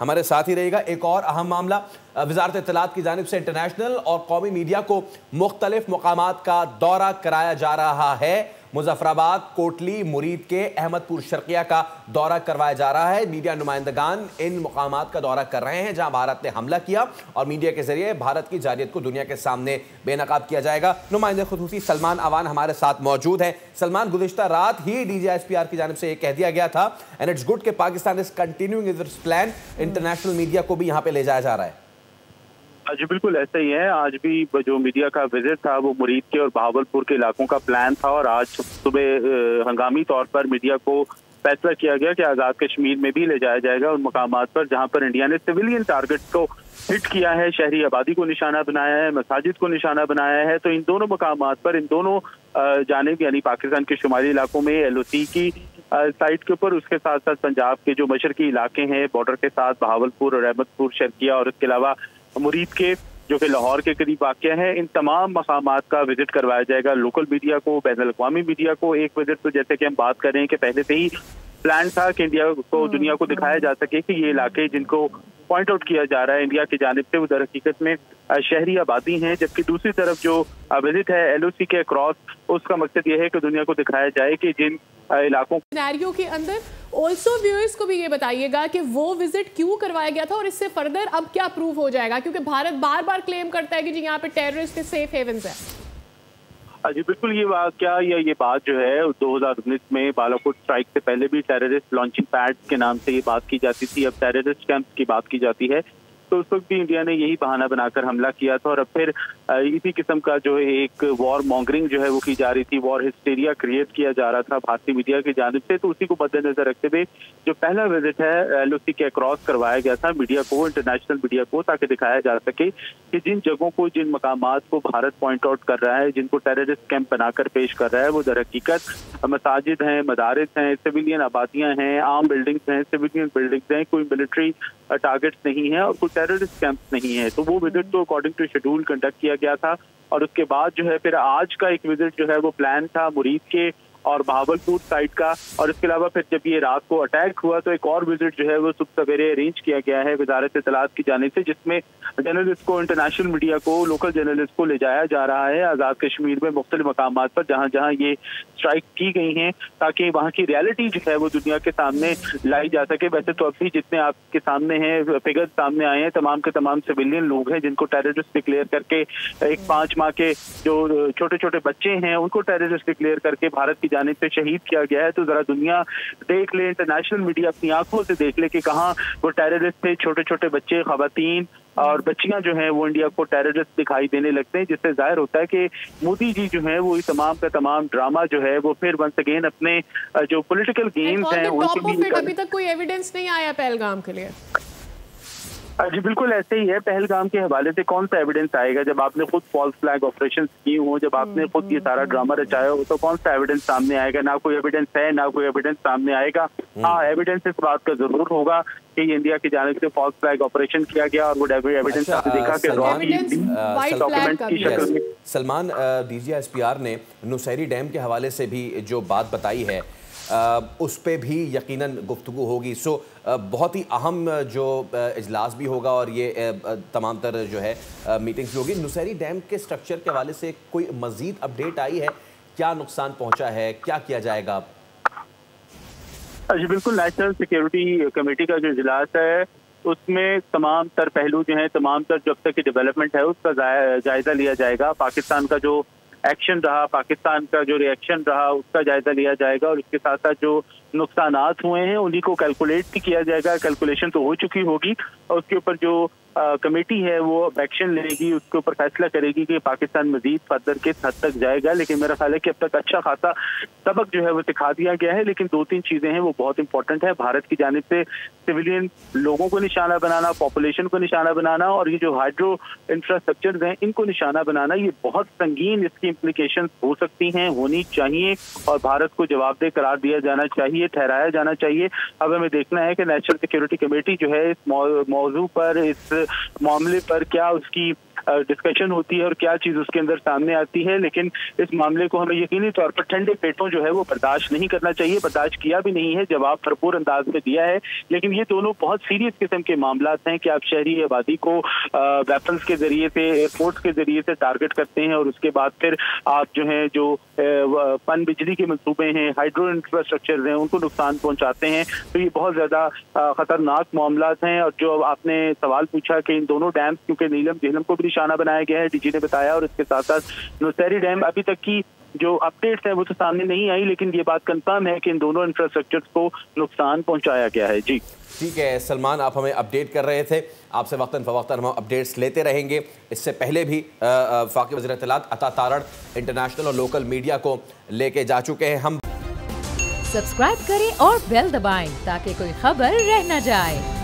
हमारे साथ ही रहेगा। एक और अहम मामला, वजारत इत्तलात की जानिब से इंटरनेशनल और कौमी मीडिया को मुख्तलिफ मकामात का दौरा कराया जा रहा है। मुजफ्फराबाद, कोटली, मुरीद के अहमदपुर शर्किया का दौरा करवाया जा रहा है। मीडिया नुमाइंदगान इन मकामात का दौरा कर रहे हैं जहां भारत ने हमला किया और मीडिया के जरिए भारत की जारियत को दुनिया के सामने बेनकाब किया जाएगा। नुमाइंदे खुसूसी सलमान अवान हमारे साथ मौजूद है। सलमान, गुज़िश्ता रात ही DGISPR की जानिब से यह कह दिया गया था, एंड इट्स गुड कि Pakistan is continuing it's plan, international media को भी यहाँ पे ले जाया जा रहा है। जी बिल्कुल ऐसा ही है। आज भी जो मीडिया का विजिट था वो मुरीद के और बहावलपुर के इलाकों का प्लान था और आज सुबह हंगामी तौर पर मीडिया को फैसला किया गया कि आज़ाद कश्मीर में भी ले जाया जाएगा उन मकामात पर जहां पर इंडिया ने सिविलियन टारगेट को हिट किया है, शहरी आबादी को निशाना बनाया है, मसाजिद को निशाना बनाया है। तो इन दोनों मकामात पर, इन दोनों जानिब यानी पाकिस्तान के शुमाली इलाकों में LOC की साइट के ऊपर, उसके साथ साथ पंजाब के जो मशरकी इलाके हैं बॉर्डर के साथ बहावलपुर और अहमदपुर शर्किया और इसके अलावा मुरीद के जो कि लाहौर के करीब वाक़या है, इन तमाम मकामात का विजिट करवाया जाएगा। लोकल मीडिया को, बैनुल-अक़वामी मीडिया को एक विजिट, तो जैसे कि हम बात कर रहे हैं कि पहले से ही प्लान था कि इंडिया को, दुनिया को दिखाया जा सके कि ये इलाके जिनको पॉइंट आउट किया जा रहा है इंडिया की जानिब से वो दर हकीकत में शहरी आबादी हैं। जबकि दूसरी तरफ जो विजिट है LOC के क्रॉस, उसका मकसद ये है कि दुनिया को दिखाया जाए कि जिन इलाकों सिनेरियो के अंदर ऑल्सो व्यूअर्स को भी ये बताइएगा कि वो विजिट क्यों करवाया गया था और इससे फर्दर अब क्या प्रूव हो जाएगा, क्योंकि भारत बार बार क्लेम करता है कि जी यहाँ पे टेररिस्ट के सेफ हेवन्स है। जी बिल्कुल, ये वाकया या ये बात जो है 2019 में बालाकोट स्ट्राइक से पहले भी टेररिस्ट लॉन्चिंग पैड के नाम से ये बात की जाती थी, अब टेररिस्ट कैंप की बात की जाती है। तो उस वक्त भी इंडिया ने यही बहाना बनाकर हमला किया था और अब फिर इसी किस्म का जो एक वॉर मॉन्गरिंग जो है वो की जा रही थी, वॉर हिस्टेरिया क्रिएट किया जा रहा था भारतीय मीडिया की जानिब से। तो उसी को मद्देनजर रखते हुए जो पहला विजिट है LOC के अक्रॉस करवाया गया था मीडिया को, इंटरनेशनल मीडिया को, ताकि दिखाया जा सके कि जिन जगहों को, जिन मकामात को भारत पॉइंट आउट कर रहा है, जिनको टेररिस्ट कैंप बनाकर पेश कर रहा है, वो दर हकीकत मसाजिद हैं, मदारिस हैं, सिविलियन आबादियां हैं, आम बिल्डिंग्स हैं, सिविलियन बिल्डिंग्स हैं, कोई मिलिट्री टारगेट्स नहीं है और कोई टेररिस्ट कैंप नहीं है। तो वो विजिट तो अकॉर्डिंग टू शेड्यूल कंडक्ट किया गया था और उसके बाद जो है फिर आज का एक विजिट जो है वो प्लान था मुरीद के और बहावलपुर साइड का। और इसके अलावा फिर जब ये रात को अटैक हुआ तो एक और विजिट जो है वो सुबह सवेरे अरेंज किया गया है वजारत इत्तलात की जानिब से, जिसमें जर्नलिस्ट को, इंटरनेशनल मीडिया को, लोकल जर्नलिस्ट को ले जाया जा रहा है आज़ाद कश्मीर में मुख्तलिफ मकामात पर जहाँ जहाँ ये स्ट्राइक की गई हैं, ताकि वहाँ की रियलिटी जो है वो दुनिया के सामने लाई जा सके। वैसे तो अभी जितने आपके सामने हैं फिगर्स सामने आए हैं, तमाम के तमाम सिविलियन लोग हैं जिनको टेररिस्ट डिक्लेयर करके, एक 5 माह के जो छोटे छोटे बच्चे हैं उनको टेररिस्ट डिक्लेयर करके भारत की जानिब से शहीद किया गया है। तो जरा दुनिया देख ले, इंटरनेशनल मीडिया अपनी आंखों से देख ले कि कहाँ वो टेररिस्ट थे। छोटे छोटे बच्चे, खवातीन और बच्चियां जो हैं वो इंडिया को टेररिस्ट दिखाई देने लगते हैं, जिससे जाहिर होता है कि मोदी जी जो है वो तमाम का तमाम ड्रामा जो है वो फिर वंस अगेन अपने जो पॉलिटिकल गेम्स हैं उनके लिए। अभी तक कोई एविडेंस नहीं आया पहलगाम के लिए। जी बिल्कुल ऐसे ही है। पहलगाम के हवाले से कौन सा एविडेंस आएगा जब आपने खुद फॉल्स फ्लैग ऑपरेशन किए हो, जब आपने खुद ये सारा ड्रामा रचाया हो, तो कौन सा एविडेंस सामने आएगा? ना कोई एविडेंस है, ना कोई एविडेंस सामने आएगा। हाँ, एविडेंस इस बात का जरूर होगा कि इंडिया की जानिब से फॉल्स फ्लैग ऑपरेशन किया गया और वो एविडेंस आपने देखा कि डॉक्यूमेंट की शक्ल में। सलमान, DGISPR ने नुसैरी डैम के हवाले से भी जो बात बताई है उस पे भी यकीनन गुफ्तगू होगी। सो बहुत ही अहम जो इजलास भी होगा और ये तमाम तर जो है मीटिंग्स भी होगी। नुसैरी डैम के स्ट्रक्चर के हवाले से कोई मजीद अपडेट आई है? क्या नुकसान पहुंचा है, क्या किया जाएगा? जी बिल्कुल, नेशनल सिक्योरिटी कमेटी का जो इजलास है उसमें तमाम तर पहलू जो हैं, तमाम तर जब तक की डेवलपमेंट है उसका जायजा लिया जाएगा। पाकिस्तान का जो एक्शन रहा, पाकिस्तान का जो रिएक्शन रहा, उसका जायजा लिया जाएगा और इसके साथ साथ जो नुकसानात हुए हैं उन्हीं को कैलकुलेट भी किया जाएगा। कैलकुलेशन तो हो चुकी होगी और उसके ऊपर जो कमेटी है वो एक्शन लेगी, उसके ऊपर फैसला करेगी कि पाकिस्तान मजीद फर्दर किस हद तक जाएगा। लेकिन मेरा ख्याल है कि अब तक अच्छा खासा सबक जो है वो सिखा दिया गया है। लेकिन 2-3 चीजें हैं वो बहुत इंपॉर्टेंट है। भारत की जानिब से सिविलियन लोगों को निशाना बनाना, पॉपुलेशन को निशाना बनाना और ये जो हाइड्रो इंफ्रास्ट्रक्चर हैं इनको निशाना बनाना, ये बहुत संगीन इसकी इम्प्लीकेशन हो सकती हैं, होनी चाहिए और भारत को जवाबदेह करार दिया जाना चाहिए, ठहराया जाना चाहिए। अब हमें देखना है कि नेशनल सिक्योरिटी कमेटी जो है इस मौजू पर, इस मामले पर क्या उसकी डिस्कशन होती है और क्या चीज उसके अंदर सामने आती है। लेकिन इस मामले को हमें यकीनी तौर पर ठंडे पेटों जो है वो बर्दाश्त नहीं करना चाहिए, बर्दाश्त किया भी नहीं है, जवाब भरपूर अंदाज में दिया है। लेकिन ये दोनों बहुत सीरियस किस्म के मामला हैं कि आप शहरी आबादी को वेपन्स के जरिए से, एयरपोर्ट्स के जरिए से टारगेट करते हैं और उसके बाद फिर आप जो है जो पन बिजली के मंसूबे हैं, हाइड्रो इंफ्रास्ट्रक्चर हैं, उनको नुकसान पहुंचाते हैं। तो ये बहुत ज्यादा खतरनाक मामला हैं। और जो आपने सवाल पूछा कि इन दोनों डैम, क्योंकि नीलम झेलम को भी निशाना बनाया गया है, डीजी ने बताया, और इसके साथ साथ नौशहरी डैम, अभी तक की जो अपडेट्स है वो तो सामने नहीं आई, लेकिन ये बात कंफर्म है कि इन दोनों इंफ्रास्ट्रक्चर को नुकसान पहुंचाया गया है। जी ठीक है सलमान, आप हमें अपडेट कर रहे थे, आपसे वक्तन फवक्तन हम अपडेट्स लेते रहेंगे। इससे पहले भी वफाकी वज़ीर इत्तलात अता तारड़ इंटरनेशनल और लोकल मीडिया को लेके जा चुके हैं। हम सब्सक्राइब करें और बेल दबाएं ताकि कोई खबर रह न जाए।